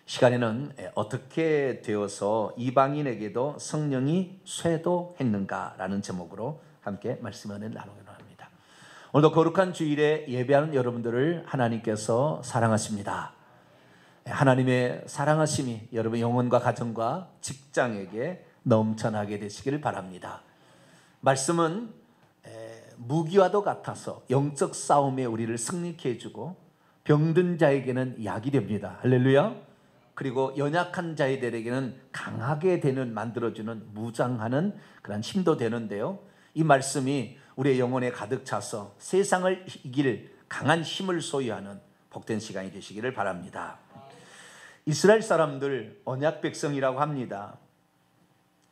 시간에는 어떻게 되어서 이방인에게도 성령이 쇄도했는가라는 제목으로 함께 말씀을 나누기로 합니다. 오늘도 거룩한 주일에 예배하는 여러분들을 하나님께서 사랑하십니다. 하나님의 사랑하심이 여러분 영혼과 가정과 직장에게 넘쳐나게 되시기를 바랍니다. 말씀은 무기와도 같아서 영적 싸움에 우리를 승리케 해주고 병든 자에게는 약이 됩니다. 할렐루야. 그리고 연약한 자들에게는 강하게 되는 만들어주는 무장하는 그런 힘도 되는데요, 이 말씀이 우리의 영혼에 가득 차서 세상을 이길 강한 힘을 소유하는 복된 시간이 되시기를 바랍니다. 이스라엘 사람들 언약 백성이라고 합니다.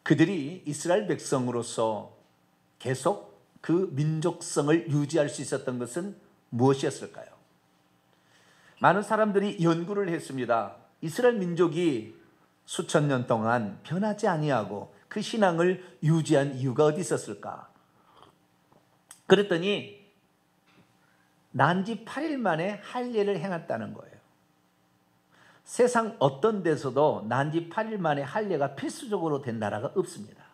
그들이 이스라엘 백성으로서 계속 그 민족성을 유지할 수 있었던 것은 무엇이었을까요? 많은 사람들이 연구를 했습니다. 이스라엘 민족이 수천 년 동안 변하지 아니하고 그 신앙을 유지한 이유가 어디 있었을까? 그랬더니 난지 8일 만에 할례를 행했다는 거예요. 세상 어떤 데서도 난지 8일 만에 할례가 필수적으로 된 나라가 없습니다.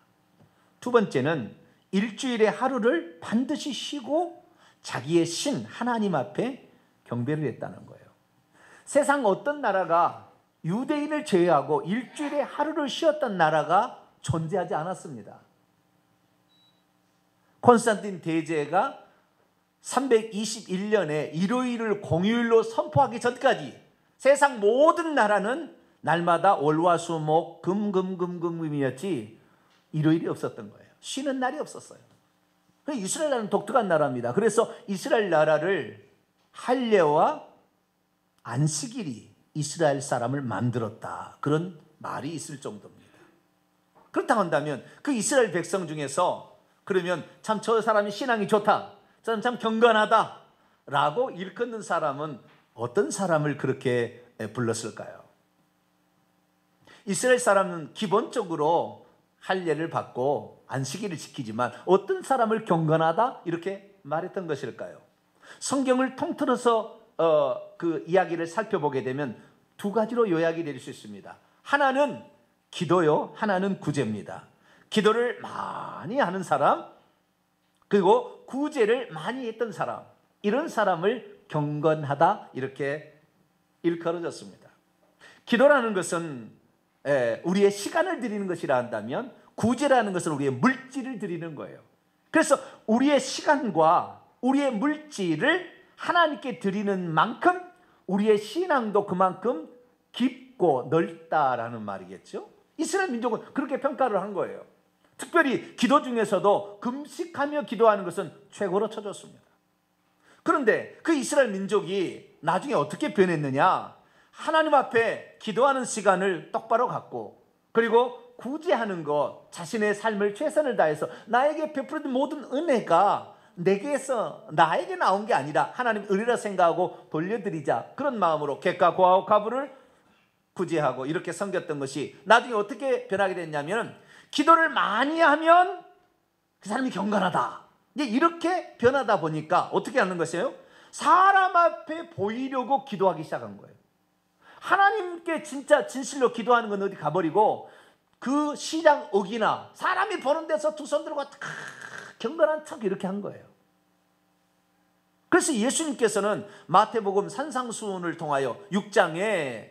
두 번째는 일주일에 하루를 반드시 쉬고 자기의 신 하나님 앞에 경배를 했다는 거예요. 세상 어떤 나라가 유대인을 제외하고 일주일에 하루를 쉬었던 나라가 존재하지 않았습니다. 콘스탄틴 대제가 321년에 일요일을 공휴일로 선포하기 전까지 세상 모든 나라는 날마다 월화수목 금이었지 일요일이 없었던 거예요. 쉬는 날이 없었어요. 이스라엘 나라는 독특한 나라입니다. 그래서 이스라엘 나라를 할례와 안식일이 이스라엘 사람을 만들었다, 그런 말이 있을 정도입니다. 그렇다고 한다면 그 이스라엘 백성 중에서 그러면 참 저 사람이 신앙이 좋다, 저는 참 경건하다 라고 일컫는 사람은 어떤 사람을 그렇게 불렀을까요? 이스라엘 사람은 기본적으로 할례를 받고 안식일을 지키지만 어떤 사람을 경건하다 이렇게 말했던 것일까요? 성경을 통틀어서 그 이야기를 살펴보게 되면 두 가지로 요약이 될 수 있습니다. 하나는 기도요, 하나는 구제입니다. 기도를 많이 하는 사람, 그리고 구제를 많이 했던 사람, 이런 사람을 경건하다 이렇게 일컬어졌습니다. 기도라는 것은 우리의 시간을 드리는 것이라 한다면, 구제라는 것은 우리의 물질을 드리는 거예요. 그래서 우리의 시간과 우리의 물질을 하나님께 드리는 만큼 우리의 신앙도 그만큼 깊고 넓다라는 말이겠죠. 이스라엘 민족은 그렇게 평가를 한 거예요. 특별히 기도 중에서도 금식하며 기도하는 것은 최고로 쳐줬습니다. 그런데 그 이스라엘 민족이 나중에 어떻게 변했느냐? 하나님 앞에 기도하는 시간을 똑바로 갖고, 그리고 구제하는 것, 자신의 삶을 최선을 다해서 나에게 베풀어진 모든 은혜가 내게서 나에게 나온 게 아니라 하나님 은혜라 생각하고 돌려드리자, 그런 마음으로 객과 고아와 과부를 구제하고 이렇게 섬겼던 것이 나중에 어떻게 변하게 됐냐면, 기도를 많이 하면 그 사람이 경건하다, 이제 이렇게 변하다 보니까 어떻게 하는 것이에요? 사람 앞에 보이려고 기도하기 시작한 거예요. 하나님께 진짜 진실로 기도하는 건 어디 가버리고 그 시장 어기나 사람이 보는 데서 두 손 들고 경건한 척 이렇게 한 거예요. 그래서 예수님께서는 마태복음 산상수훈을 통하여 6장에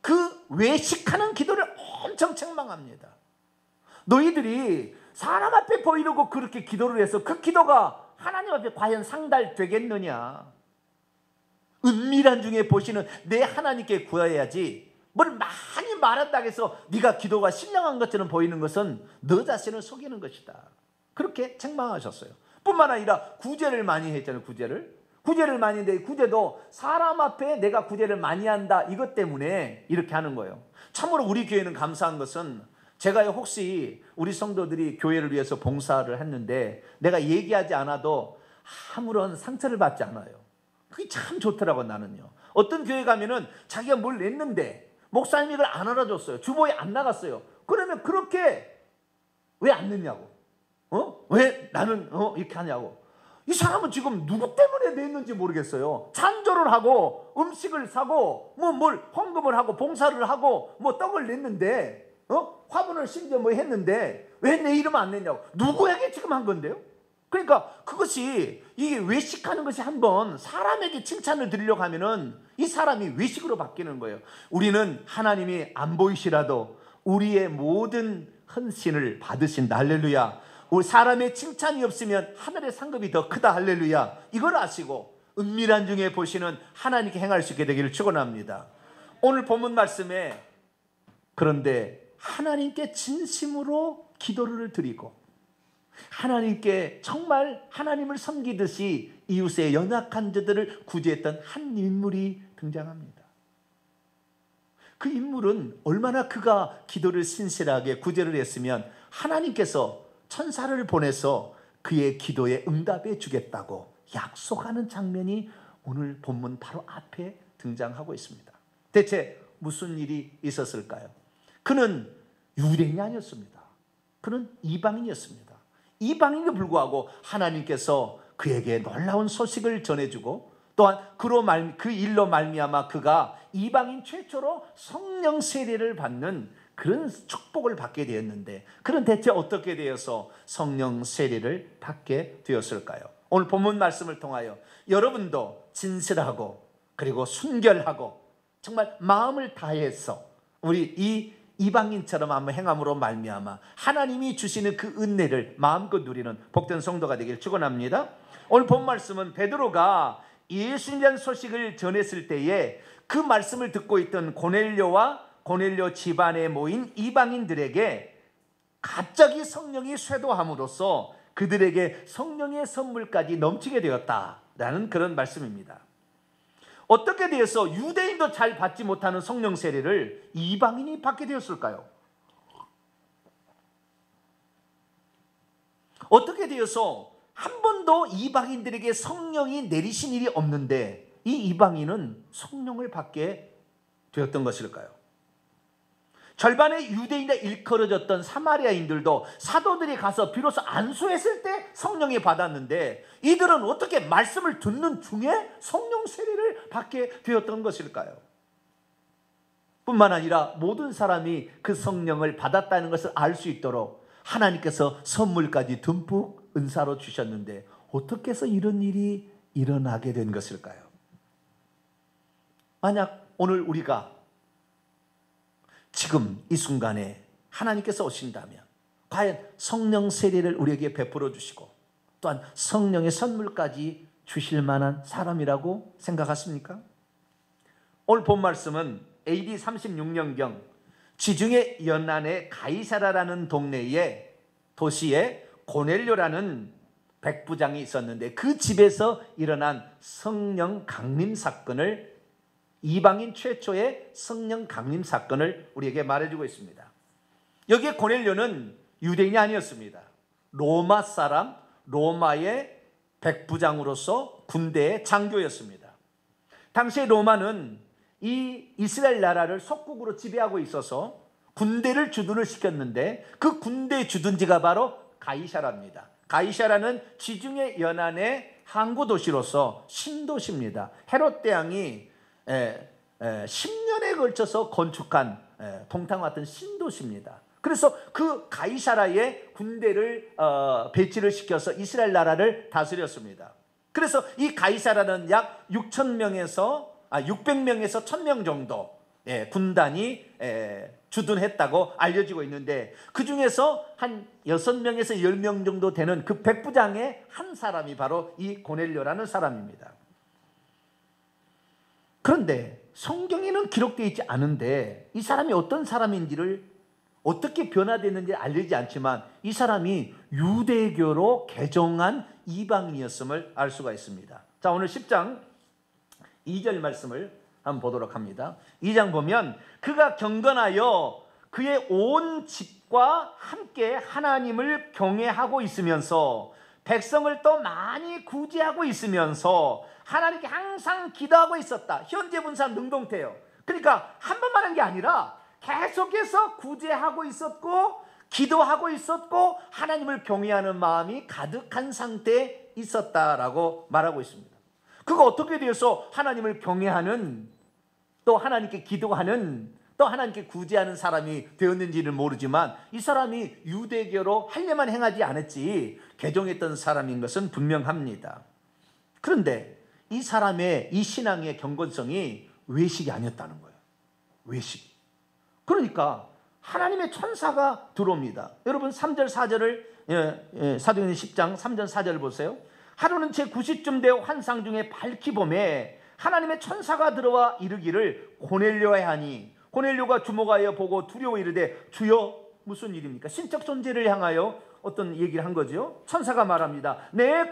그 외식하는 기도를 엄청 책망합니다. 너희들이 사람 앞에 보이려고 그렇게 기도를 해서 그 기도가 하나님 앞에 과연 상달되겠느냐? 은밀한 중에 보시는 내 하나님께 구해야지, 뭘 많이 말한다고 해서 네가 기도가 신령한 것처럼 보이는 것은 너 자신을 속이는 것이다, 그렇게 책망하셨어요. 뿐만 아니라 구제를 많이 했잖아요. 구제를 많이 했는데, 구제도 사람 앞에 내가 구제를 많이 한다, 이것 때문에 이렇게 하는 거예요. 참으로 우리 교회는 감사한 것은, 제가 혹시 우리 성도들이 교회를 위해서 봉사를 했는데 내가 얘기하지 않아도 아무런 상처를 받지 않아요. 그게 참 좋더라고. 나는요, 어떤 교회 가면은 자기가 뭘 냈는데 목사님이 이걸 안 알아줬어요. 주보에 안 나갔어요. 그러면 그렇게 왜 안 냈냐고, 왜 나는 이렇게 하냐고. 이 사람은 지금 누구 때문에 냈는지 모르겠어요. 찬조를 하고 음식을 사고 뭘 헌금을 하고 봉사를 하고 떡을 냈는데 화분을 심지어 했는데 왜 내 이름 안 냈냐고. 누구에게 지금 한 건데요? 그러니까 그것이 이게 외식하는 것이 한번 사람에게 칭찬을 드리려고 하면은 이 사람이 외식으로 바뀌는 거예요. 우리는 하나님이 안 보이시라도 우리의 모든 헌신을 받으신다. 할렐루야. 우리 사람의 칭찬이 없으면 하늘의 상급이 더 크다. 할렐루야. 이걸 아시고 은밀한 중에 보시는 하나님께 행할 수 있게 되기를 축원합니다. 오늘 본문 말씀에 그런데 하나님께 진심으로 기도를 드리고 하나님께 정말 하나님을 섬기듯이 이웃의 연약한 자들을 구제했던 한 인물이 등장합니다. 그 인물은 얼마나 그가 기도를 신실하게 구제를 했으면 하나님께서 천사를 보내서 그의 기도에 응답해 주겠다고 약속하는 장면이 오늘 본문 바로 앞에 등장하고 있습니다. 대체 무슨 일이 있었을까요? 그는 유대인이 아니었습니다. 그는 이방인이었습니다. 이방인에 불구하고 하나님께서 그에게 놀라운 소식을 전해주고 또한 그 일로 말미암아 그가 이방인 최초로 성령 세례를 받는 그런 축복을 받게 되었는데, 그는 대체 어떻게 되어서 성령 세례를 받게 되었을까요? 오늘 본문 말씀을 통하여 여러분도 진실하고 그리고 순결하고 정말 마음을 다해서 우리 이 이방인처럼 한번 행함으로 말미암아 하나님이 주시는 그 은혜를 마음껏 누리는 복된 성도가 되길 축원합니다. 오늘 본 말씀은 베드로가 예수님에 대한 소식을 전했을 때에 그 말씀을 듣고 있던 고넬료 집안에 모인 이방인들에게 갑자기 성령이 쇄도함으로써 그들에게 성령의 선물까지 넘치게 되었다라는 그런 말씀입니다. 어떻게 되어서 유대인도 잘 받지 못하는 성령 세례를 이방인이 받게 되었을까요? 어떻게 되어서 한 번도 이방인들에게 성령이 내리신 일이 없는데 이 이방인은 성령을 받게 되었던 것일까요? 절반의 유대인에 일컬어졌던 사마리아인들도 사도들이 가서 비로소 안수했을 때 성령이 받았는데 이들은 어떻게 말씀을 듣는 중에 성령 세례를 받게 되었던 것일까요? 뿐만 아니라 모든 사람이 그 성령을 받았다는 것을 알 수 있도록 하나님께서 선물까지 듬뿍 은사로 주셨는데 어떻게 해서 이런 일이 일어나게 된 것일까요? 만약 오늘 우리가 지금 이 순간에 하나님께서 오신다면 과연 성령 세례를 우리에게 베풀어 주시고 또한 성령의 선물까지 주실 만한 사람이라고 생각하십니까? 오늘 본 말씀은 AD 36년경 지중해 연안의 가이사라라는 도시에 고넬료라는 백부장이 있었는데 그 집에서 일어난 성령 강림 사건을, 이방인 최초의 성령 강림 사건을 우리에게 말해주고 있습니다. 여기에 고넬료는 유대인이 아니었습니다. 로마 사람, 로마의 백부장으로서 군대의 장교였습니다. 당시에 로마는 이 이스라엘 나라를 속국으로 지배하고 있어서 군대를 주둔을 시켰는데 그 군대 주둔지가 바로 가이사라입니다. 가이사라는 지중해 연안의 항구 도시로서 신도시입니다. 헤롯 대왕이 10년에 걸쳐서 건축한 동탕과 같은 신도시입니다. 그래서 그 가이사라에 군대를 배치를 시켜서 이스라엘 나라를 다스렸습니다. 그래서 이 가이사라는 약 600명에서 1000명 정도 군단이 주둔했다고 알려지고 있는데 그 중에서 한 6명에서 10명 정도 되는 그 백부장의 한 사람이 바로 이 고넬료라는 사람입니다. 그런데 성경에는 기록되어 있지 않은데 이 사람이 어떤 사람인지를, 어떻게 변화됐는지 알려지지 않지만 이 사람이 유대교로 개종한 이방인이었음을 알 수가 있습니다. 자, 오늘 10장 2절 말씀을 한번 보도록 합니다. 2장 보면 그가 경건하여 그의 온 집과 함께 하나님을 경외하고 있으면서 백성을 또 많이 구제하고 있으면서 하나님께 항상 기도하고 있었다. 현재 분사 능동태요. 그러니까 한 번만 한 게 아니라 계속해서 구제하고 있었고 기도하고 있었고 하나님을 경외하는 마음이 가득한 상태에 있었다라고 말하고 있습니다. 그가 어떻게 되어서 하나님을 경외하는, 또 하나님께 기도하는, 또 하나님께 구제하는 사람이 되었는지는 모르지만 이 사람이 유대교로 할례만 행하지 않았지 개종했던 사람인 것은 분명합니다. 그런데 이 사람의 이 신앙의 경건성이 외식이 아니었다는 거예요. 외식. 그러니까 하나님의 천사가 들어옵니다. 여러분 3절 4절을 사도행전 10장 3절 4절을 보세요. 하루는 제 9시쯤 되어 환상 중에 밝히 보매 하나님의 천사가 들어와 이르기를 고넬료에 하니, 고넬료가 주목하여 보고 두려워 이르되 주여 무슨 일입니까? 신적 존재를 향하여 어떤 얘기를 한 거죠. 천사가 말합니다. 내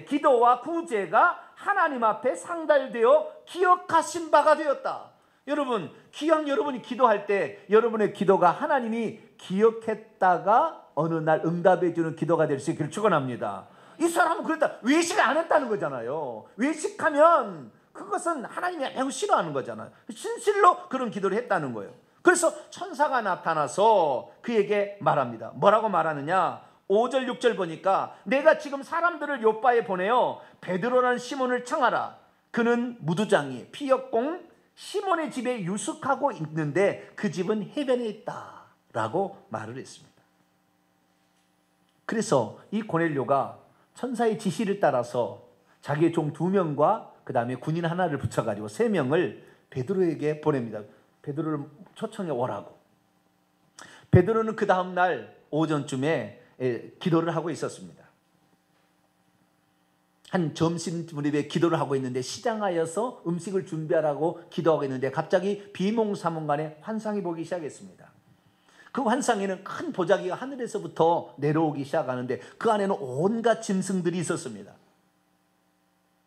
기도와 구제가 하나님 앞에 상달되어 기억하신 바가 되었다. 여러분, 기왕 여러분이 기도할 때 여러분의 기도가 하나님이 기억했다가 어느 날 응답해 주는 기도가 될 수 있기를 축원합니다. 이 사람은 그랬다. 외식 안 했다는 거잖아요. 외식하면 그것은 하나님이 매우 싫어하는 거잖아요. 진실로 그런 기도를 했다는 거예요. 그래서 천사가 나타나서 그에게 말합니다. 뭐라고 말하느냐? 5절 6절 보니까 내가 지금 사람들을 요바에 보내어 베드로라는 시몬을 청하라. 그는 무두장이 피역공 시몬의 집에 유숙하고 있는데 그 집은 해변에 있다 라고 말을 했습니다. 그래서 이 고넬료가 천사의 지시를 따라서 자기의 종 2명과 그 다음에 군인 하나를 붙여가지고 3명을 베드로에게 보냅니다. 베드로를 초청해 오라고. 베드로는 그 다음날 오전쯤에 기도를 하고 있었습니다. 한 점심무렵에 기도를 하고 있는데 시장하여서 음식을 준비하라고 기도하고 있는데 갑자기 비몽사몽간에 환상이 보기 시작했습니다. 그 환상에는 큰 보자기가 하늘에서부터 내려오기 시작하는데 그 안에는 온갖 짐승들이 있었습니다.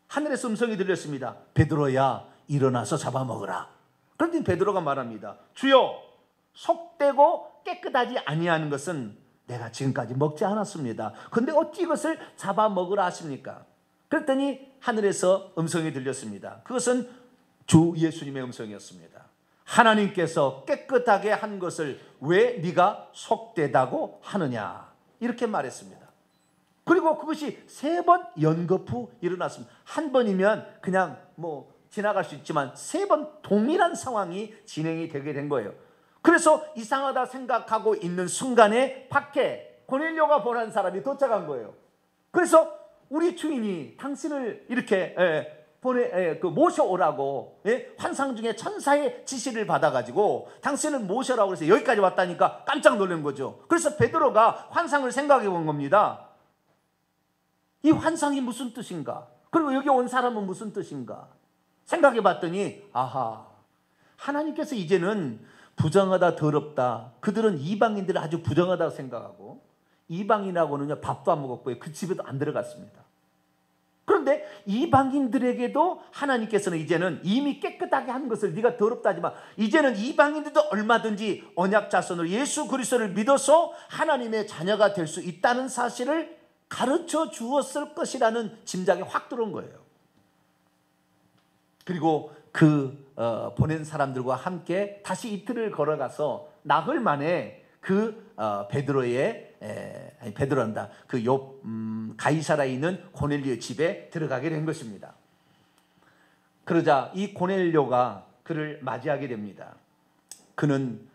하늘에서 음성이 들렸습니다. 베드로야 일어나서 잡아먹으라. 그런데 베드로가 말합니다. 주여, 속되고 깨끗하지 아니하는 것은 내가 지금까지 먹지 않았습니다. 그런데 어찌 이것을 잡아먹으라 하십니까? 그랬더니 하늘에서 음성이 들렸습니다. 그것은 주 예수님의 음성이었습니다. 하나님께서 깨끗하게 한 것을 왜 네가 속되다고 하느냐, 이렇게 말했습니다. 그리고 그것이 3번 연거푸 일어났습니다. 한 번이면 그냥 지나갈 수 있지만 3번 동일한 상황이 진행이 되게 된 거예요. 그래서 이상하다 생각하고 있는 순간에 밖에 고넬료가 보낸 사람이 도착한 거예요. 그래서 우리 주인이 당신을 이렇게 모셔오라고, 환상 중에 천사의 지시를 받아가지고 당신을 모셔라고 해서 여기까지 왔다니까 깜짝 놀란 거죠. 그래서 베드로가 환상을 생각해 본 겁니다. 이 환상이 무슨 뜻인가? 그리고 여기 온 사람은 무슨 뜻인가? 생각해 봤더니 아하, 하나님께서 이제는 부정하다, 더럽다, 그들은 이방인들을 아주 부정하다고 생각하고 이방인하고는 밥도 안 먹었고요, 그 집에도 안 들어갔습니다. 그런데 이방인들에게도 하나님께서는 이제는 이미 깨끗하게 한 것을 네가 더럽다 하지만 이제는 이방인들도 얼마든지 언약 자손으로 예수 그리스도를 믿어서 하나님의 자녀가 될 수 있다는 사실을 가르쳐 주었을 것이라는 짐작이 확 들어온 거예요. 그리고 보낸 사람들과 함께 다시 이틀을 걸어가서 나흘 만에 베드로란다. 가이사라에 있는 고넬료의 집에 들어가게 된 것입니다. 그러자 이 고넬료가 그를 맞이하게 됩니다. 그는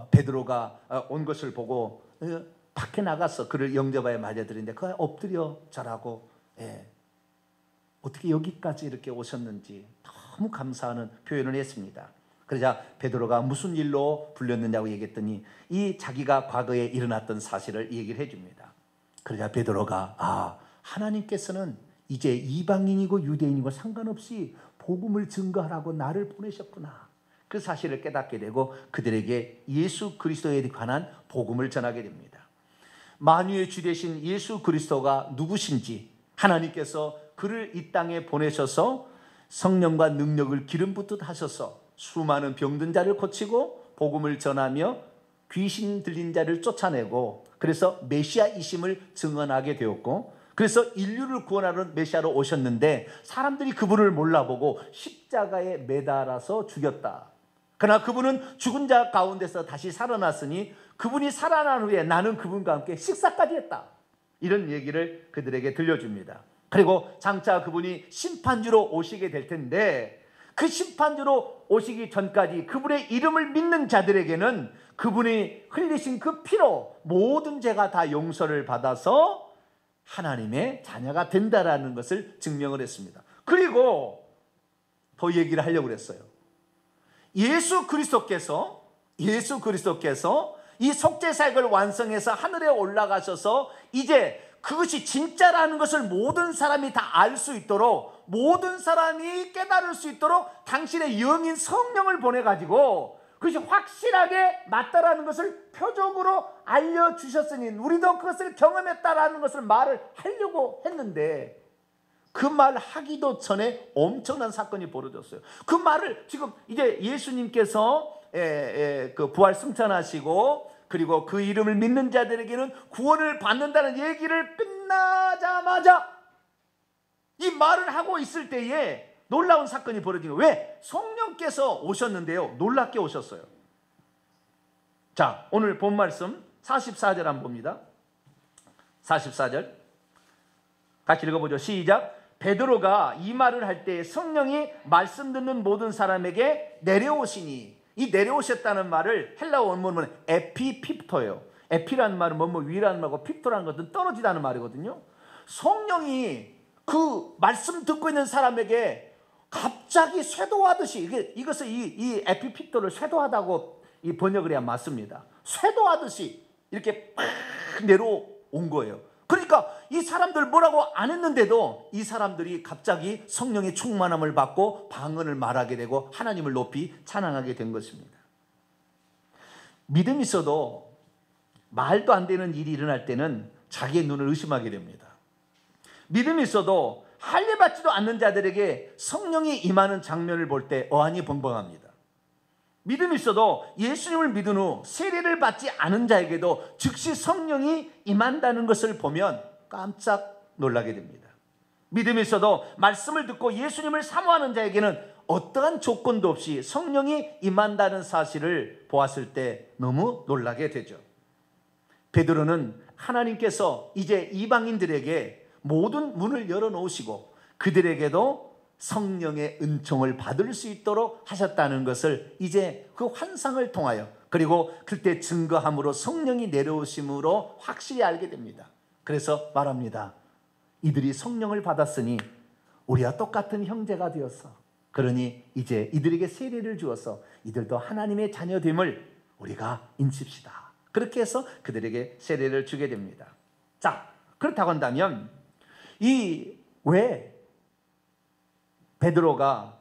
베드로가 온 것을 보고 밖에 나가서 그를 영접하여 맞아들이는데 그가 엎드려 절하고, 어떻게 여기까지 이렇게 오셨는지 너무 감사하는 표현을 했습니다. 그러자 베드로가 무슨 일로 불렸느냐고 얘기했더니 이 자기가 과거에 일어났던 사실을 얘기를 해줍니다. 그러자 베드로가 하나님께서는 이제 이방인이고 유대인이고 상관없이 복음을 증거하라고 나를 보내셨구나, 그 사실을 깨닫게 되고 그들에게 예수 그리스도에 관한 복음을 전하게 됩니다. 만유의 주 되신 예수 그리스도가 누구신지, 하나님께서 그를 이 땅에 보내셔서 성령과 능력을 기름 붓듯 하셔서 수많은 병든 자를 고치고 복음을 전하며 귀신 들린 자를 쫓아내고, 그래서 메시아이심을 증언하게 되었고, 그래서 인류를 구원하러 메시아로 오셨는데 사람들이 그분을 몰라보고 십자가에 매달아서 죽였다. 그러나 그분은 죽은 자 가운데서 다시 살아났으니 그분이 살아난 후에 나는 그분과 함께 식사까지 했다. 이런 얘기를 그들에게 들려줍니다. 그리고 장차 그분이 심판주로 오시게 될 텐데 그 심판주로 오시기 전까지 그분의 이름을 믿는 자들에게는 그분이 흘리신 그 피로 모든 죄가 다 용서를 받아서 하나님의 자녀가 된다라는 것을 증명을 했습니다. 그리고 더 얘기를 하려고 그랬어요. 예수 그리스도께서 이 속죄 사역을 완성해서 하늘에 올라가셔서 이제 그것이 진짜라는 것을 모든 사람이 다 알 수 있도록, 모든 사람이 깨달을 수 있도록 당신의 영인 성령을 보내가지고 그것이 확실하게 맞다라는 것을 표적으로 알려주셨으니 우리도 그것을 경험했다라는 것을 말을 하려고 했는데 그 말 하기도 전에 엄청난 사건이 벌어졌어요. 그 말을 지금 이제 예수님께서 그 부활 승천하시고 그리고 그 이름을 믿는 자들에게는 구원을 받는다는 얘기를 끝나자마자 이 말을 하고 있을 때에 놀라운 사건이 벌어진 거예요. 왜? 성령께서 오셨는데요, 놀랍게 오셨어요. 자, 오늘 본 말씀 44절 한번 봅니다. 44절 같이 읽어보죠. 시작. 베드로가 이 말을 할 때 성령이 말씀 듣는 모든 사람에게 내려오시니, 이 내려오셨다는 말을 헬라어 원문은 에피핍토예요. 에피라는 말은 뭐뭐 위라는 말고 핍토라는 것은 떨어지다는 말이거든요. 성령이 그 말씀 듣고 있는 사람에게 갑자기 쇄도하듯이, 이것을 이 에피핍토를 쇄도하다고 이 번역을 해야 맞습니다. 쇄도하듯이 이렇게 팍 내려온 거예요. 그러니까 이 사람들 뭐라고 안 했는데도 이 사람들이 갑자기 성령의 충만함을 받고 방언을 말하게 되고 하나님을 높이 찬양하게 된 것입니다. 믿음이 있어도 말도 안 되는 일이 일어날 때는 자기의 눈을 의심하게 됩니다. 믿음이 있어도 할례받지도 않는 자들에게 성령이 임하는 장면을 볼 때 어안이 벙벙합니다. 믿음이 있어도 예수님을 믿은 후 세례를 받지 않은 자에게도 즉시 성령이 임한다는 것을 보면 깜짝 놀라게 됩니다. 믿음이 있어도 말씀을 듣고 예수님을 사모하는 자에게는 어떠한 조건도 없이 성령이 임한다는 사실을 보았을 때 너무 놀라게 되죠. 베드로는 하나님께서 이제 이방인들에게 모든 문을 열어놓으시고 그들에게도 성령의 은총을 받을 수 있도록 하셨다는 것을 이제 그 환상을 통하여 그리고 그때 증거함으로 성령이 내려오심으로 확실히 알게 됩니다. 그래서 말합니다. 이들이 성령을 받았으니 우리와 똑같은 형제가 되었어. 그러니 이제 이들에게 세례를 주어서 이들도 하나님의 자녀됨을 우리가 인칩시다. 그렇게 해서 그들에게 세례를 주게 됩니다. 자, 그렇다고 한다면 왜 베드로가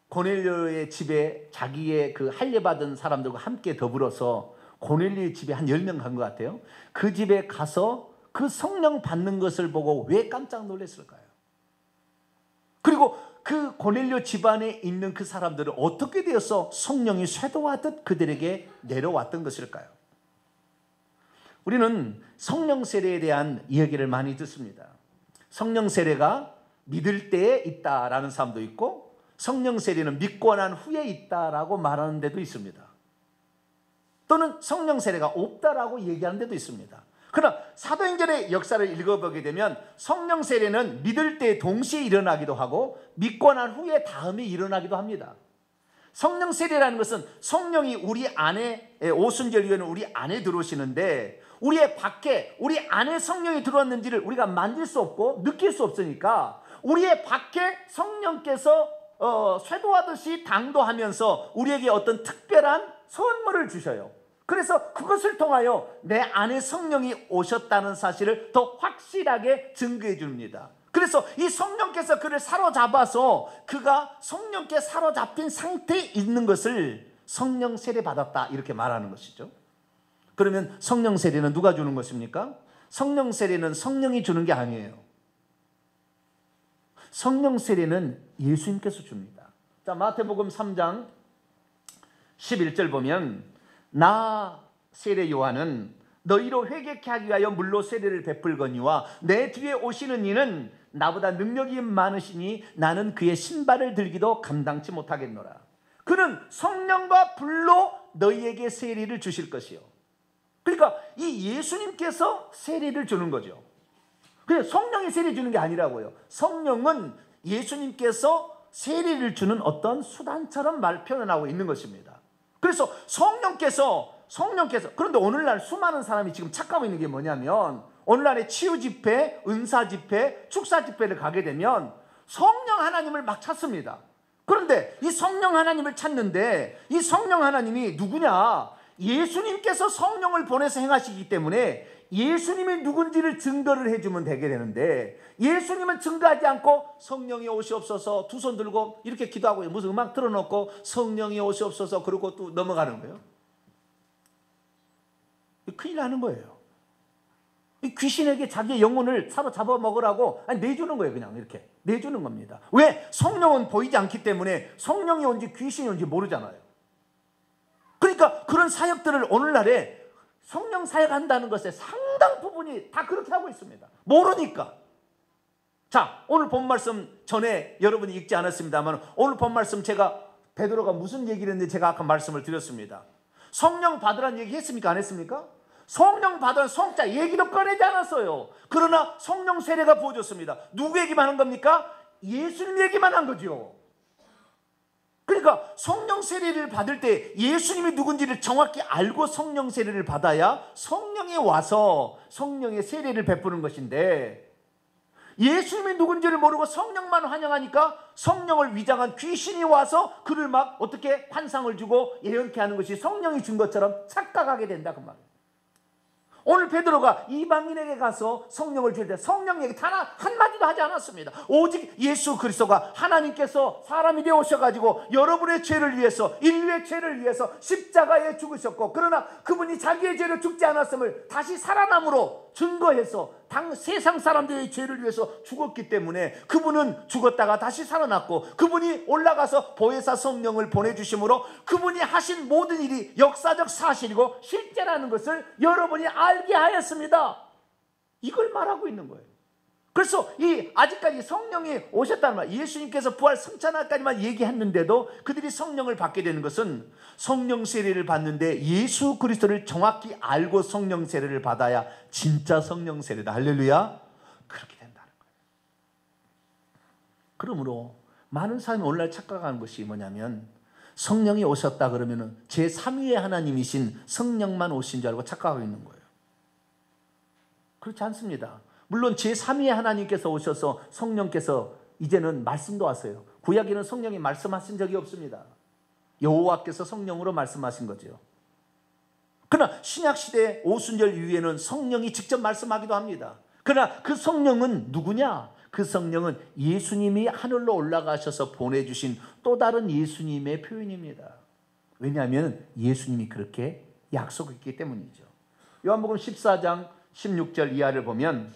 고넬료의 집에 자기의 그 할례받은 사람들과 함께 더불어서 고넬료의 집에 한 10명 간 것 같아요. 그 집에 가서 그 성령 받는 것을 보고 왜 깜짝 놀랐을까요? 그리고 그 고넬료 집안에 있는 그 사람들은 어떻게 되어서 성령이 쇄도하듯 그들에게 내려왔던 것일까요? 우리는 성령 세례에 대한 이야기를 많이 듣습니다. 성령 세례가 믿을 때에 있다라는 사람도 있고 성령 세례는 믿고 난 후에 있다라고 말하는 데도 있습니다. 또는 성령 세례가 없다라고 얘기하는 데도 있습니다. 그러나 사도행전의 역사를 읽어보게 되면 성령 세례는 믿을 때 동시에 일어나기도 하고 믿고 난 후에 다음에 일어나기도 합니다. 성령 세례라는 것은 성령이 우리 안에 오순절 이후에는 우리 안에 들어오시는데 우리의 밖에 우리 안에 성령이 들어왔는지를 우리가 만질 수 없고 느낄 수 없으니까 우리의 밖에 성령께서 쇄도하듯이 당도하면서 우리에게 어떤 특별한 선물을 주셔요. 그래서 그것을 통하여 내 안에 성령이 오셨다는 사실을 더 확실하게 증거해 줍니다. 그래서 이 성령께서 그를 사로잡아서 그가 성령께 사로잡힌 상태에 있는 것을 성령 세례 받았다 이렇게 말하는 것이죠. 그러면 성령 세례는 누가 주는 것입니까? 성령 세례는 성령이 주는 게 아니에요. 성령 세례는 예수님께서 줍니다. 자, 마태복음 3장 11절 보면 나 세례 요한은 너희로 회개케 하기 위하여 물로 세례를 베풀거니와 내 뒤에 오시는 이는 나보다 능력이 많으시니 나는 그의 신발을 들기도 감당치 못하겠노라. 그는 성령과 불로 너희에게 세례를 주실 것이요. 그러니까 이 예수님께서 세례를 주는 거죠. 그래 성령이 세례 주는 게 아니라고요. 성령은 예수님께서 세례를 주는 어떤 수단처럼 표현하고 있는 것입니다. 그래서 성령께서 그런데 오늘날 수많은 사람이 지금 착각하고 있는 게 뭐냐면 오늘날의 치유 집회, 은사 집회, 축사 집회를 가게 되면 성령 하나님을 막 찾습니다. 그런데 이 성령 하나님을 찾는데 이 성령 하나님이 누구냐? 예수님께서 성령을 보내서 행하시기 때문에 예수님이 누군지를 증거를 해주면 되게 되는데 예수님은 증거하지 않고 성령이 오시옵소서 두 손 들고 이렇게 기도하고 무슨 음악 틀어놓고 성령이 오시옵소서 그러고 또 넘어가는 거예요. 큰일 나는 거예요. 귀신에게 자기의 영혼을 사로잡아 먹으라고 내주는 거예요. 그냥 이렇게 내주는 겁니다. 왜? 성령은 보이지 않기 때문에 성령이 온지 귀신이 온지 모르잖아요. 그러니까 그런 사역들을 오늘날에 성령 사역한다는 것의 상당 부분이 다 그렇게 하고 있습니다. 모르니까. 자, 오늘 본 말씀 전에 여러분이 읽지 않았습니다만 오늘 본 말씀 제가 베드로가 무슨 얘기를 했는데 제가 아까 말씀을 드렸습니다. 성령 받으라는 얘기 했습니까? 안 했습니까? 성령 받으라는 성자 얘기도 꺼내지 않았어요. 그러나 성령 세례가 부어졌습니다. 누구 얘기만 한 겁니까? 예수님 얘기만 한 거죠. 그러니까 성령 세례를 받을 때 예수님이 누군지를 정확히 알고 성령 세례를 받아야 성령이 와서 성령의 세례를 베푸는 것인데 예수님이 누군지를 모르고 성령만 환영하니까 성령을 위장한 귀신이 와서 그를 막 어떻게 환상을 주고 예언케 하는 것이 성령이 준 것처럼 착각하게 된다 그 말이에요. 오늘 베드로가 이방인에게 가서 성령을 줄 때 성령 얘기 단 한마디도 하지 않았습니다. 오직 예수 그리스도가 하나님께서 사람이 되어 오셔가지고 여러분의 죄를 위해서 인류의 죄를 위해서 십자가에 죽으셨고 그러나 그분이 자기의 죄를 죽지 않았음을 다시 살아남으로 증거해서 세상 사람들의 죄를 위해서 죽었기 때문에 그분은 죽었다가 다시 살아났고 그분이 올라가서 보혜사 성령을 보내주심으로 그분이 하신 모든 일이 역사적 사실이고 실제라는 것을 여러분이 알게 하였습니다. 이걸 말하고 있는 거예요. 그래서 아직까지 성령이 오셨다는 말, 예수님께서 부활 3차날까지만 얘기했는데도 그들이 성령을 받게 되는 것은 성령 세례를 받는데 예수 그리스도를 정확히 알고 성령 세례를 받아야 진짜 성령 세례다. 할렐루야. 그렇게 된다는 거예요. 그러므로 많은 사람이 오늘날 착각하는 것이 뭐냐면 성령이 오셨다 그러면 제3위의 하나님이신 성령만 오신 줄 알고 착각하고 있는 거예요. 그렇지 않습니다. 물론 제3위의 하나님께서 오셔서 성령께서 이제는 말씀도 하세요. 구약에는 성령이 말씀하신 적이 없습니다. 여호와께서 성령으로 말씀하신 거죠. 그러나 신약시대 오순절 이후에는 성령이 직접 말씀하기도 합니다. 그러나 그 성령은 누구냐? 그 성령은 예수님이 하늘로 올라가셔서 보내주신 또 다른 예수님의 표현입니다. 왜냐하면 예수님이 그렇게 약속했기 때문이죠. 요한복음 14장 16절 이하를 보면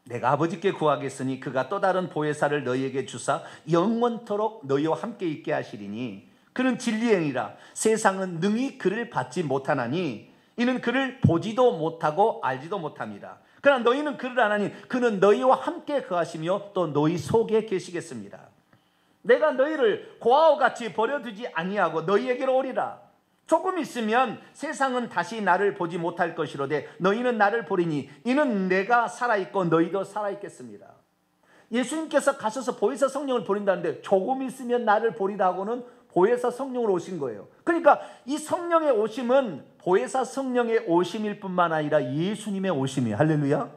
내가 아버지께 구하겠으니 그가 또 다른 보혜사를 너희에게 주사 영원토록 너희와 함께 있게 하시리니 그는 진리의 영이라 세상은 능히 그를 받지 못하나니 이는 그를 보지도 못하고 알지도 못함이라. 그러나 너희는 그를 아나니 그는 너희와 함께 거하시며 또 너희 속에 계시겠습니다. 내가 너희를 고아와 같이 버려두지 아니하고 너희에게로 오리라. 조금 있으면 세상은 다시 나를 보지 못할 것이로되 너희는 나를 보리니 이는 내가 살아있고 너희도 살아있겠습니다. 예수님께서 가셔서 보혜사 성령을 보낸다는데 조금 있으면 나를 보리라고는 보혜사 성령으로 오신 거예요. 그러니까 이 성령의 오심은 보혜사 성령의 오심일 뿐만 아니라 예수님의 오심이에요. 할렐루야.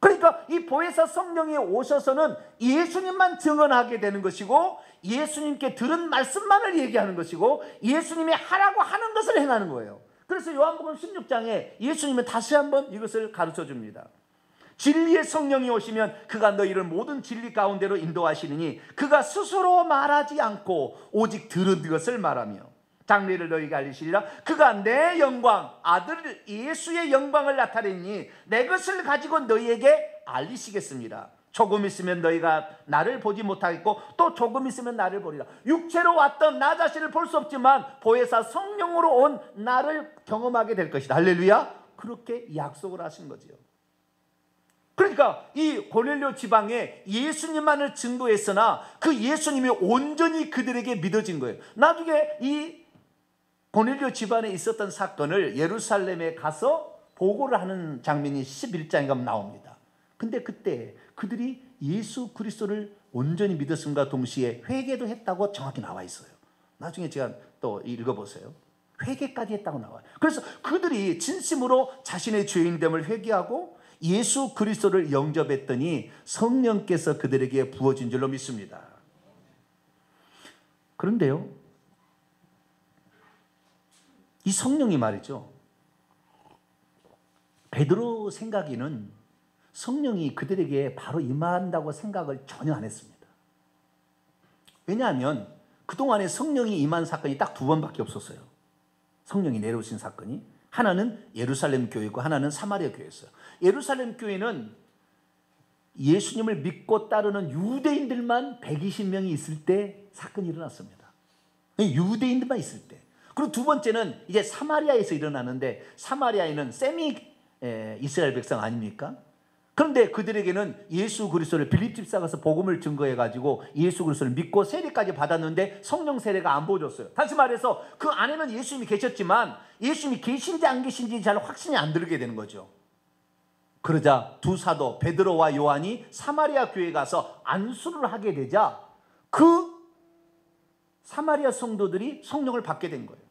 그러니까 이 보혜사 성령이 오셔서는 예수님만 증언하게 되는 것이고 예수님께 들은 말씀만을 얘기하는 것이고 예수님이 하라고 하는 것을 행하는 거예요. 그래서 요한복음 16장에 예수님은 다시 한번 이것을 가르쳐 줍니다. 진리의 성령이 오시면 그가 너희를 모든 진리 가운데로 인도하시느니 그가 스스로 말하지 않고 오직 들은 것을 말하며 장래를 너희가 알리시리라. 그가 내 영광 아들 예수의 영광을 나타내니 내 것을 가지고 너희에게 알리시겠습니다. 조금 있으면 너희가 나를 보지 못하겠고 또 조금 있으면 나를 보리라. 육체로 왔던 나 자신을 볼 수 없지만 보혜사 성령으로 온 나를 경험하게 될 것이다. 할렐루야. 그렇게 약속을 하신 거지요. 그러니까 이 고넬료 지방에 예수님만을 증거했으나 그 예수님이 온전히 그들에게 믿어진 거예요. 나중에 이 고넬료 집안에 있었던 사건을 예루살렘에 가서 보고를 하는 장면이 11장에 가면 나옵니다. 근데 그때 그들이 예수 그리스도를 온전히 믿었음과 동시에 회개도 했다고 정확히 나와 있어요. 나중에 제가 또 읽어보세요. 회개까지 했다고 나와요. 그래서 그들이 진심으로 자신의 죄인됨을 회개하고 예수 그리스도를 영접했더니 성령께서 그들에게 부어진 줄로 믿습니다. 그런데요, 이 성령이 말이죠, 베드로 생각에는 성령이 그들에게 바로 임한다고 생각을 전혀 안 했습니다. 왜냐하면 그동안에 성령이 임한 사건이 딱 두 번밖에 없었어요. 성령이 내려오신 사건이. 하나는 예루살렘 교회고 하나는 사마리아 교회였어요. 예루살렘 교회는 예수님을 믿고 따르는 유대인들만 120명이 있을 때 사건이 일어났습니다. 유대인들만 있을 때. 그리고 두 번째는 이제 사마리아에서 일어나는데, 사마리아에는 세미 이스라엘 백성 아닙니까? 그런데 그들에게는 예수 그리스도를 빌립 집사 가서 복음을 증거해 가지고 예수 그리스도를 믿고 세례까지 받았는데 성령 세례가 안 부어졌어요. 다시 말해서 그 안에는 예수님이 계셨지만 예수님이 계신지 안 계신지 잘 확신이 안 들게 되는 거죠. 그러자 두 사도 베드로와 요한이 사마리아 교회에 가서 안수를 하게 되자 그 사마리아 성도들이 성령을 받게 된 거예요.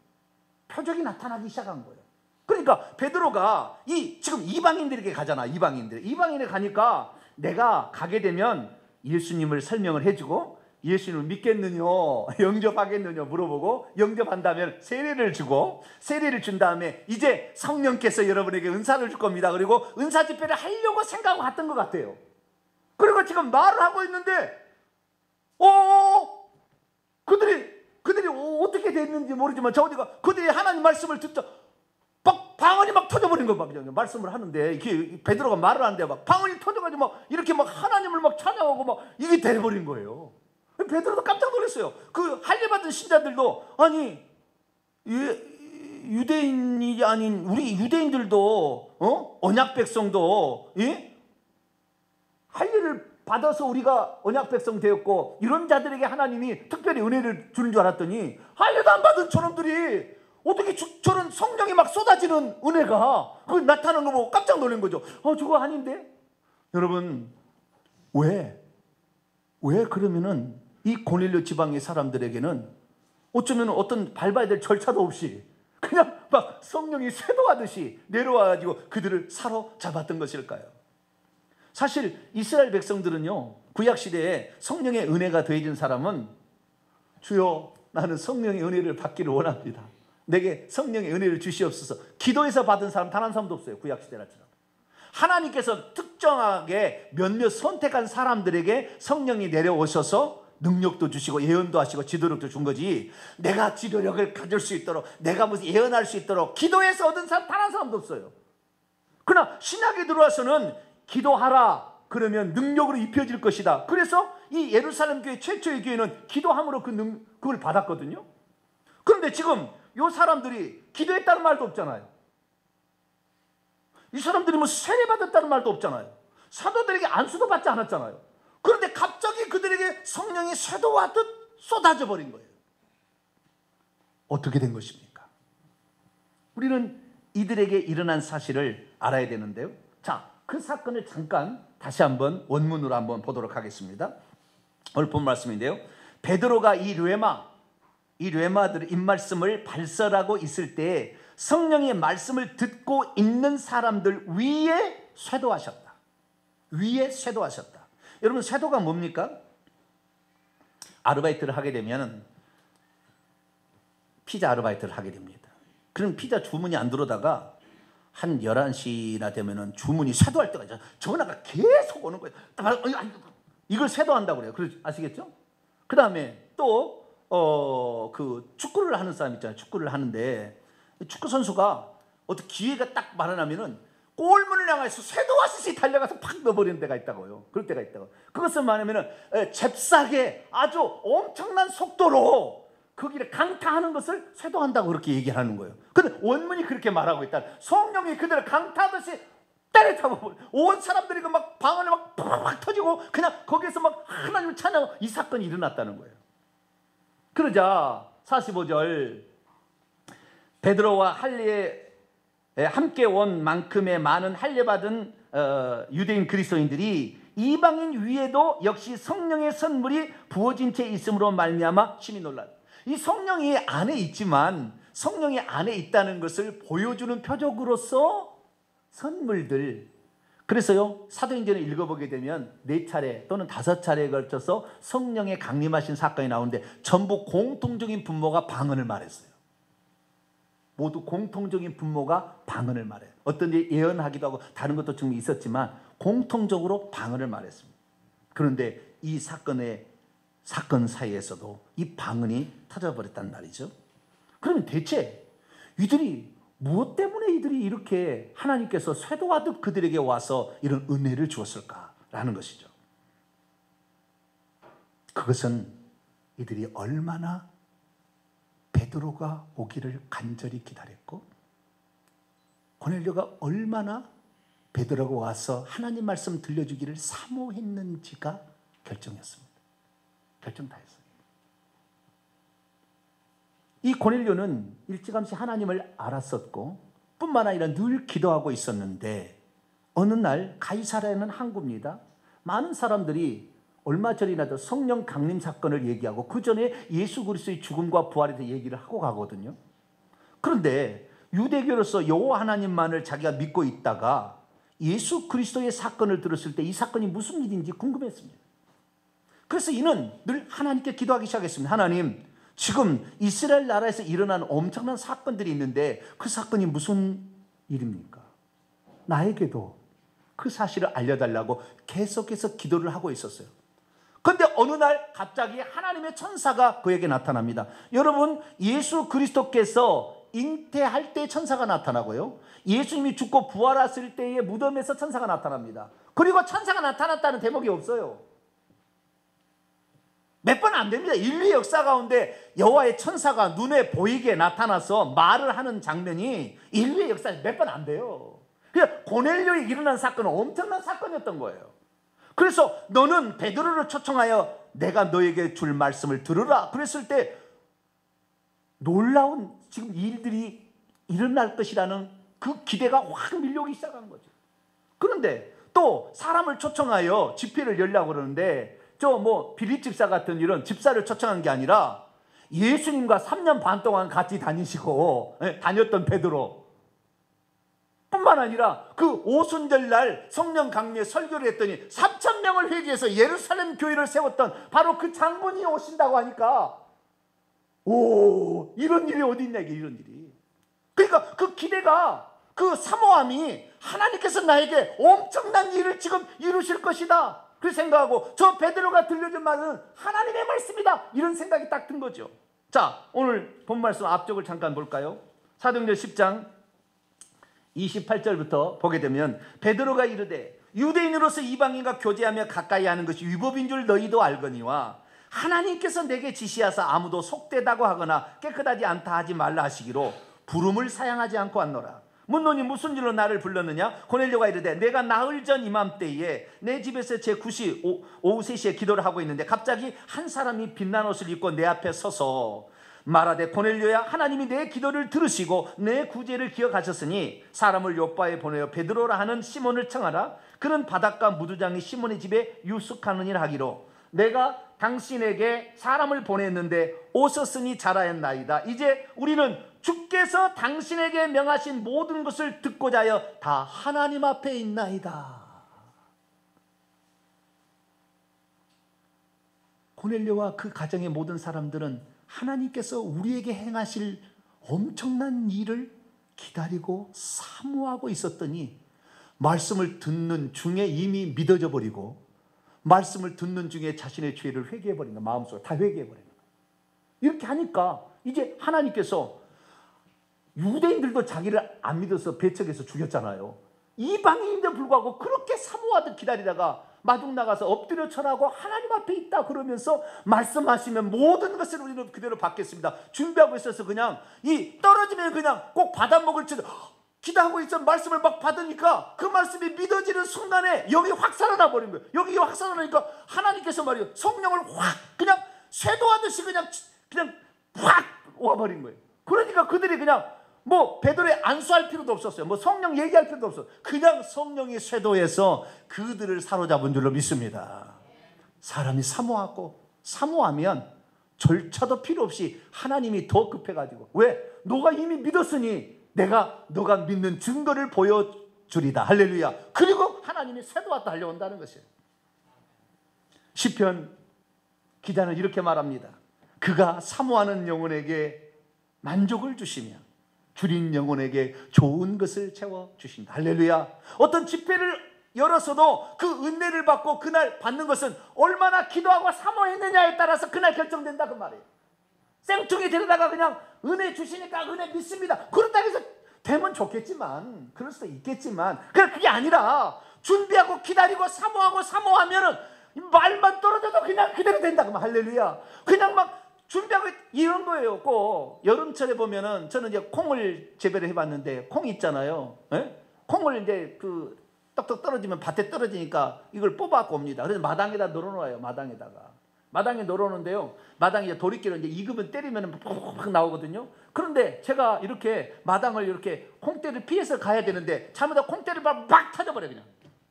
표적이 나타나기 시작한 거예요. 그러니까 베드로가 지금 이방인들에게 가잖아. 이방인에 가니까 내가 가게 되면 예수님을 설명을 해주고 예수님을 믿겠느냐, 영접하겠느냐 물어보고 영접한다면 세례를 주고, 세례를 준 다음에 이제 성령께서 여러분에게 은사를 줄 겁니다. 그리고 은사 집회를 하려고 생각하고 갔던 것 같아요. 그리고 지금 말을 하고 있는데 그들이 어떻게 됐는지 모르지만 그들이 하나님 말씀을 듣자 막 방언이 막 터져버린 거예요. 막 말씀을 하는데 이게 베드로가 말을 하는데 막 방언이 터져가지고 막 이렇게 막 하나님을 막 찬양하고 막 이게 돼버린 거예요. 베드로도 깜짝 놀랐어요. 그 할례 받은 신자들도 아니 유대인이 아닌 우리 유대인들도 언약 백성도 할례를 받아서 우리가 언약 백성 되었고 이런 자들에게 하나님이 특별히 은혜를 주는 줄 알았더니 할례도 안 받은 저놈들이 어떻게 저런 성령이 막 쏟아지는 은혜가 그 나타나는 거 보고 깜짝 놀란 거죠. 저거 아닌데? 여러분, 왜 그러면은 이 고넬료 지방의 사람들에게는 어쩌면 어떤 밟아야 될 절차도 없이 그냥 막 성령이 쇄도하듯이 내려와가지고 그들을 사로잡았던 것일까요? 사실 이스라엘 백성들은요, 구약시대에 성령의 은혜가 더해진 사람은 주여 나는 성령의 은혜를 받기를 원합니다. 내게 성령의 은혜를 주시옵소서. 기도해서 받은 사람 단 한 사람도 없어요. 구약시대라처럼. 하나님께서 특정하게 몇몇 선택한 사람들에게 성령이 내려오셔서 능력도 주시고 예언도 하시고 지도력도 준 거지, 내가 지도력을 가질 수 있도록 내가 무슨 예언할 수 있도록 기도해서 얻은 사람 단 한 사람도 없어요. 그러나 신약에 들어와서는 기도하라 그러면 능력으로 입혀질 것이다. 그래서 이 예루살렘 교회 최초의 교회는 기도함으로 그걸 받았거든요. 그런데 지금 이 사람들이 기도했다는 말도 없잖아요. 이 사람들이 뭐 세례받았다는 말도 없잖아요. 사도들에게 안수도 받지 않았잖아요. 그런데 갑자기 그들에게 성령이 쇄도하듯 쏟아져 버린 거예요. 어떻게 된 것입니까? 우리는 이들에게 일어난 사실을 알아야 되는데요. 자, 그 사건을 잠깐 다시 한번 원문으로 한번 보도록 하겠습니다. 오늘 본 말씀인데요. 베드로가 이 뢰마들의 입말씀을 발설하고 있을 때 성령의 말씀을 듣고 있는 사람들 위에 쇄도하셨다. 위에 쇄도하셨다. 여러분, 쇄도가 뭡니까? 아르바이트를 하게 되면 피자 아르바이트를 하게 됩니다. 그럼 피자 주문이 안 들어오다가 한 11시나 되면은 주문이 쇄도할 때가 있잖아요. 전화가 계속 오는 거예요. 이걸 쇄도한다고 그래요. 아시겠죠? 그 다음에 또 그 축구를 하는 사람 있잖아요. 축구를 하는데 축구 선수가 어떤 기회가 딱 마련하면은 골문을 향해서 쇄도하듯이 달려가서 팍 넣어버리는 데가 있다고요. 그럴 때가 있다고. 그것은 말하면은 잽싸게 아주 엄청난 속도로 그 길에 강타하는 것을 쇄도한다고 그렇게 얘기하는 거예요. 근데 원문이 그렇게 말하고 있다. 성령이 그들을 강타하듯이 때려잡아버려. 온 사람들이 막 방언이 막 팍 터지고 그냥 거기에서 막 하나님을 찬양하고 이 사건이 일어났다는 거예요. 그러자 45절 베드로와 할례에 함께 온 만큼의 많은 할례 받은 유대인 그리스도인들이 이방인 위에도 역시 성령의 선물이 부어진 채 있음으로 말미암아 심히 놀랐다. 이 성령이 안에 있지만 성령이 안에 있다는 것을 보여주는 표적으로서 선물들. 그래서요, 사도행전을 읽어보게 되면 4차례 또는 5차례에 걸쳐서 성령의 강림하신 사건이 나오는데 전부 공통적인 분모가 방언을 말했어요. 모두 공통적인 분모가 방언을 말해요. 어떤 데 예언하기도 하고 다른 것도 좀 있었지만 공통적으로 방언을 말했습니다. 그런데 이 사건 사이에서도 이 방언이 터져버렸단 말이죠. 그러면 대체 이들이 무엇 때문에 이들이 이렇게 하나님께서 쇄도하듯 그들에게 와서 이런 은혜를 주었을까라는 것이죠. 그것은 이들이 얼마나 베드로가 오기를 간절히 기다렸고 고넬료가 얼마나 베드로가 와서 하나님 말씀 들려주기를 사모했는지가 결정했습니다. 결정 다 했어요. 이 고넬료는 일찌감치 하나님을 알았었고 뿐만 아니라 늘 기도하고 있었는데 어느 날 가이사랴에는 항구입니다. 많은 사람들이 얼마 전이라도 성령 강림 사건을 얘기하고 그 전에 예수 그리스도의 죽음과 부활에 대해 얘기를 하고 가거든요. 그런데 유대교로서 여호와 하나님만을 자기가 믿고 있다가 예수 그리스도의 사건을 들었을 때 이 사건이 무슨 일인지 궁금했습니다. 그래서 이는 늘 하나님께 기도하기 시작했습니다. 하나님, 지금 이스라엘 나라에서 일어난 엄청난 사건들이 있는데 그 사건이 무슨 일입니까? 나에게도 그 사실을 알려달라고 계속해서 기도를 하고 있었어요. 그런데 어느 날 갑자기 하나님의 천사가 그에게 나타납니다. 여러분, 예수 그리스도께서 잉태할 때 천사가 나타나고요, 예수님이 죽고 부활했을 때의 무덤에서 천사가 나타납니다. 그리고 천사가 나타났다는 대목이 없어요. 몇 번 안 됩니다. 인류의 역사 가운데 여호와의 천사가 눈에 보이게 나타나서 말을 하는 장면이 인류의 역사에 몇 번 안 돼요. 그러니까 고넬료에 일어난 사건은 엄청난 사건이었던 거예요. 그래서 너는 베드로를 초청하여 내가 너에게 줄 말씀을 들으라. 그랬을 때 놀라운 지금 일들이 일어날 것이라는 그 기대가 확 밀려오기 시작한 거죠. 그런데 또 사람을 초청하여 집회를 열려고 그러는데 빌립 집사 같은 이런 집사를 초청한 게 아니라 예수님과 3년 반 동안 같이 다녔던 베드로 뿐만 아니라 그 오순절 날 성령 강림의 설교를 했더니 3,000명을 회개해서 예루살렘 교회를 세웠던 바로 그 장본이 오신다고 하니까 이런 일이 어디 있냐, 이런 일이. 그러니까 그 기대가, 그 사모함이 하나님께서 나에게 엄청난 일을 지금 이루실 것이다, 그 생각하고 저 베드로가 들려준 말은 하나님의 말씀이다, 이런 생각이 딱 든 거죠. 자, 오늘 본 말씀 앞쪽을 잠깐 볼까요? 사도행전 10장 28절부터 보게 되면 베드로가 이르되 유대인으로서 이방인과 교제하며 가까이 하는 것이 위법인 줄 너희도 알거니와 하나님께서 내게 지시하사 아무도 속되다고 하거나 깨끗하지 않다 하지 말라 하시기로 부름을 사양하지 않고 왔노라. 묻노니 무슨 일로 나를 불렀느냐? 고넬료가 이르되 내가 나흘 전 이맘때에 내 집에서 제9시 오후 3시에 기도를 하고 있는데 갑자기 한 사람이 빛난 옷을 입고 내 앞에 서서 말하되 고넬료야, 하나님이 내 기도를 들으시고 내 구제를 기억하셨으니 사람을 요바에 보내어 베드로라 하는 시몬을 청하라. 그는 바닷가 무두장이 시몬의 집에 유숙하느니라 하기로 내가 당신에게 사람을 보냈는데 오셨으니 잘하였나이다. 이제 우리는 주께서 당신에게 명하신 모든 것을 듣고자 하여 다 하나님 앞에 있나이다. 고넬료와 그 가정의 모든 사람들은 하나님께서 우리에게 행하실 엄청난 일을 기다리고 사모하고 있었더니 말씀을 듣는 중에 이미 믿어져 버리고 말씀을 듣는 중에 자신의 죄를 회개해버린 거예요. 마음속으로 다 회개해버린 거예요. 이렇게 하니까 이제 하나님께서 유대인들도 자기를 안 믿어서 배척해서 죽였잖아요. 이방인인데 불구하고 그렇게 사모하듯 기다리다가 마중 나가서 엎드려 절하고 하나님 앞에 있다 그러면서 말씀하시면 모든 것을 우리는 그대로 받겠습니다. 준비하고 있어서 그냥 이 떨어지면 그냥 꼭 받아먹을 줄 기도하고 있어 말씀을 막 받으니까 그 말씀이 믿어지는 순간에 영이 확 살아나 버린 거예요. 여기 확 살아나니까 하나님께서 말이에요. 성령을 확 그냥 쇄도하듯이 그냥 확 와버린 거예요. 그러니까 그들이 그냥 뭐 베드로에 안수할 필요도 없었어요. 뭐 성령 얘기할 필요도 없어요. 그냥 성령이 쇄도해서 그들을 사로잡은 줄로 믿습니다. 사람이 사모하면 절차도 필요 없이 하나님이 더 급해가지고, 왜? 너가 이미 믿었으니 내가 너가 믿는 증거를 보여주리다. 할렐루야. 그리고 하나님이 쇄도와 달려온다는 것이에요. 시편 기자는 이렇게 말합니다. 그가 사모하는 영혼에게 만족을 주시며 줄인 영혼에게 좋은 것을 채워주신다. 할렐루야. 어떤 집회를 열어서도 그 은혜를 받고 그날 받는 것은 얼마나 기도하고 사모했느냐에 따라서 그날 결정된다 그 말이에요. 생뚱이 데려다가 그냥 은혜 주시니까 은혜 믿습니다. 그렇다고 해서 되면 좋겠지만, 그럴 수도 있겠지만, 그게 아니라 준비하고 기다리고 사모하면은 말만 떨어져도 그냥 그대로 된다. 할렐루야. 그냥 막 준비하고 이런 거예요. 꼭 여름철에 보면은, 저는 이제 콩을 재배를 해봤는데, 콩 있잖아요. 에? 콩을 이제 그 떡떡 떨어지면 밭에 떨어지니까 이걸 뽑아갖고 옵니다. 그래서 마당에다 널어놓아요. 마당에 널어놓는데요. 마당에 이제 도리끼로 이제 익으면 때리면 푹 나오거든요. 그런데 제가 이렇게 마당을 이렇게 콩대를 피해서 가야 되는데 잘못하면 콩대를 막 터져버려요. 그냥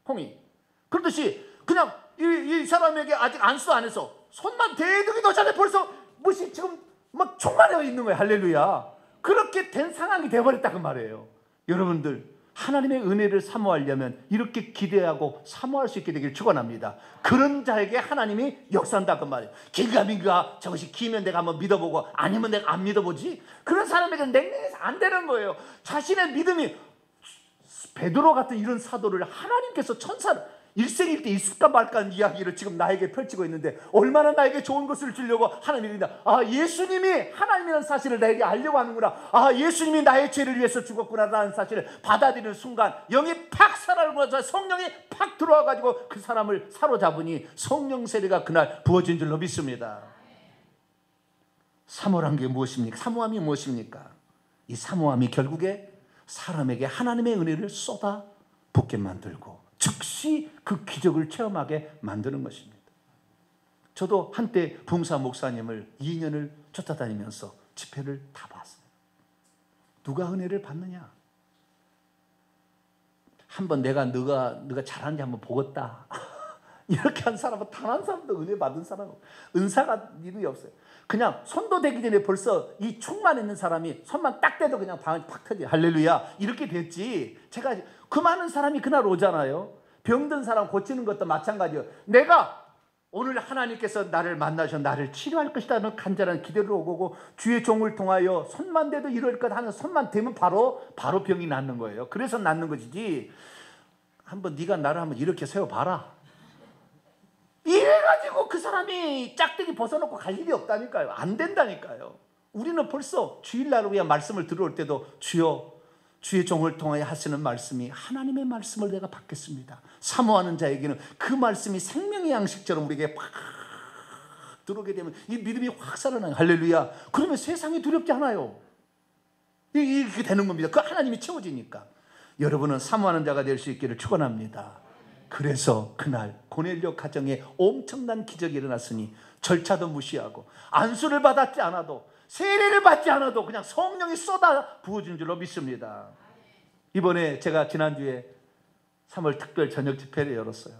콩이. 그렇듯이 그냥 이 사람에게 아직 안수 안 해서 손만 대두기도 전에 벌써 무엇이 지금 막 충만해 있는 거예요. 할렐루야. 그렇게 된 상황이 되어버렸다 그 말이에요. 여러분들, 하나님의 은혜를 사모하려면 이렇게 기대하고 사모할 수 있게 되기를 축원합니다. 그런 자에게 하나님이 역사한다 그 말이에요. 길가민가 저것이 기면 내가 한번 믿어보고 아니면 내가 안 믿어보지, 그런 사람에게는 냉랭해서 안 되는 거예요. 자신의 믿음이, 베드로 같은 이런 사도를 하나님께서 천사를 일생일 때 있을까 말까 하는 이야기를 지금 나에게 펼치고 있는데, 얼마나 나에게 좋은 것을 주려고 하나님이 다, 예수님이 하나님이라는 사실을 나에게 알려고 하는구나, 예수님이 나의 죄를 위해서 죽었구나라는 사실을 받아들이는 순간 영이 팍 살아나고 성령이 팍 들어와가지고 그 사람을 사로잡으니 성령 세례가 그날 부어진 줄로 믿습니다. 사모란 게 무엇입니까? 사모함이 무엇입니까? 이 사모함이 결국에 사람에게 하나님의 은혜를 쏟아 붓게 만들고 즉시 그 기적을 체험하게 만드는 것입니다. 저도 한때 부흥사 목사님을 2년을 쫓아다니면서 집회를 다 봤어요. 누가 은혜를 받느냐? 한번 너가 잘하는지 한번 보겠다. 이렇게 한 사람은 단 한 사람도 은혜 받은 사람은 은사가 일이 없어요. 그냥 손도 대기 전에 벌써 이 충만 있는 사람이 손만 딱 대도 그냥 방이 팍 터져. 할렐루야. 이렇게 됐지. 제가 그 많은 사람이 그날 오잖아요. 병든 사람 고치는 것도 마찬가지예요. 내가 오늘 하나님께서 나를 만나셔 나를 치료할 것이라는 간절한 기대를 오고 주의 종을 통하여 손만 대도 이럴 것 하는, 손만 대면 바로 병이 낫는 거예요. 그래서 낫는 것이지, 한번 네가 나를 한번 이렇게 세워봐라. 이래가지고 그 사람이 짝대기 벗어놓고 갈 일이 없다니까요. 안 된다니까요. 우리는 벌써 주일날 우리가 말씀을 들어올 때도 주여 주의 종을 통하여 하시는 말씀이 하나님의 말씀을 내가 받겠습니다. 사모하는 자에게는 그 말씀이 생명의 양식처럼 우리에게 팍 들어오게 되면 이 믿음이 확 살아나요. 할렐루야. 그러면 세상이 두렵지 않아요. 이렇게 되는 겁니다. 그 하나님이 채워지니까. 여러분은 사모하는 자가 될 수 있기를 축원합니다. 그래서 그날 고넬료 가정에 엄청난 기적이 일어났으니 절차도 무시하고 안수를 받았지 않아도 세례를 받지 않아도 그냥 성령이 쏟아 부어진 줄로 믿습니다. 이번에 제가 지난주에 3월 특별 저녁 집회를 열었어요.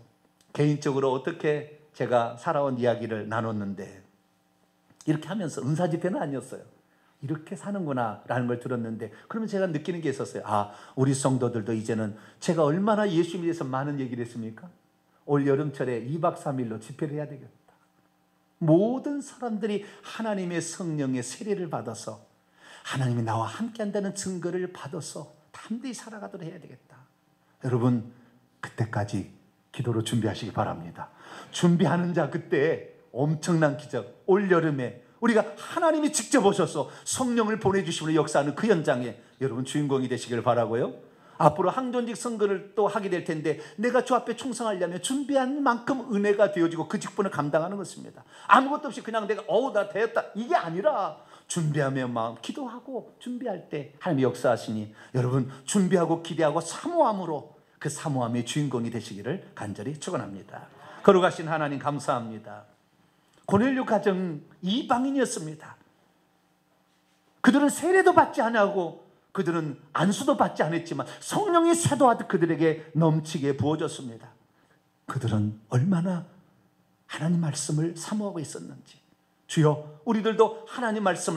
개인적으로 어떻게 제가 살아온 이야기를 나눴는데, 이렇게 하면서 은사 집회는 아니었어요. 이렇게 사는구나 라는 걸 들었는데, 그러면 제가 느끼는 게 있었어요. 우리 성도들도 이제는 제가 얼마나 예수님에 대해서 많은 얘기를 했습니까? 올 여름철에 2박 3일로 집회를 해야 되겠다. 모든 사람들이 하나님의 성령의 세례를 받아서 하나님이 나와 함께 한다는 증거를 받아서 담대히 살아가도록 해야 되겠다. 여러분, 그때까지 기도로 준비하시기 바랍니다. 준비하는 자, 그때 엄청난 기적, 올 여름에 우리가 하나님이 직접 오셔서 성령을 보내주시는 역사하는 그 현장에 여러분 주인공이 되시길 바라고요. 앞으로 항존직 선거를 또 하게 될 텐데, 내가 주 앞에 충성하려면 준비한 만큼 은혜가 되어지고 그 직분을 감당하는 것입니다. 아무것도 없이 그냥 내가 나 되었다 이게 아니라, 준비하며 마음 기도하고 준비할 때 하나님이 역사하시니 여러분 준비하고 기대하고 사모함으로 그 사모함의 주인공이 되시기를 간절히 축원합니다. 거룩하신 하나님 감사합니다. 고넬료 가정 이방인이었습니다. 그들은 세례도 받지 않고 그들은 안수도 받지 않았지만 성령이 쇄도하듯 그들에게 넘치게 부어졌습니다. 그들은 얼마나 하나님 말씀을 사모하고 있었는지. 주여, 우리들도 하나님 말씀을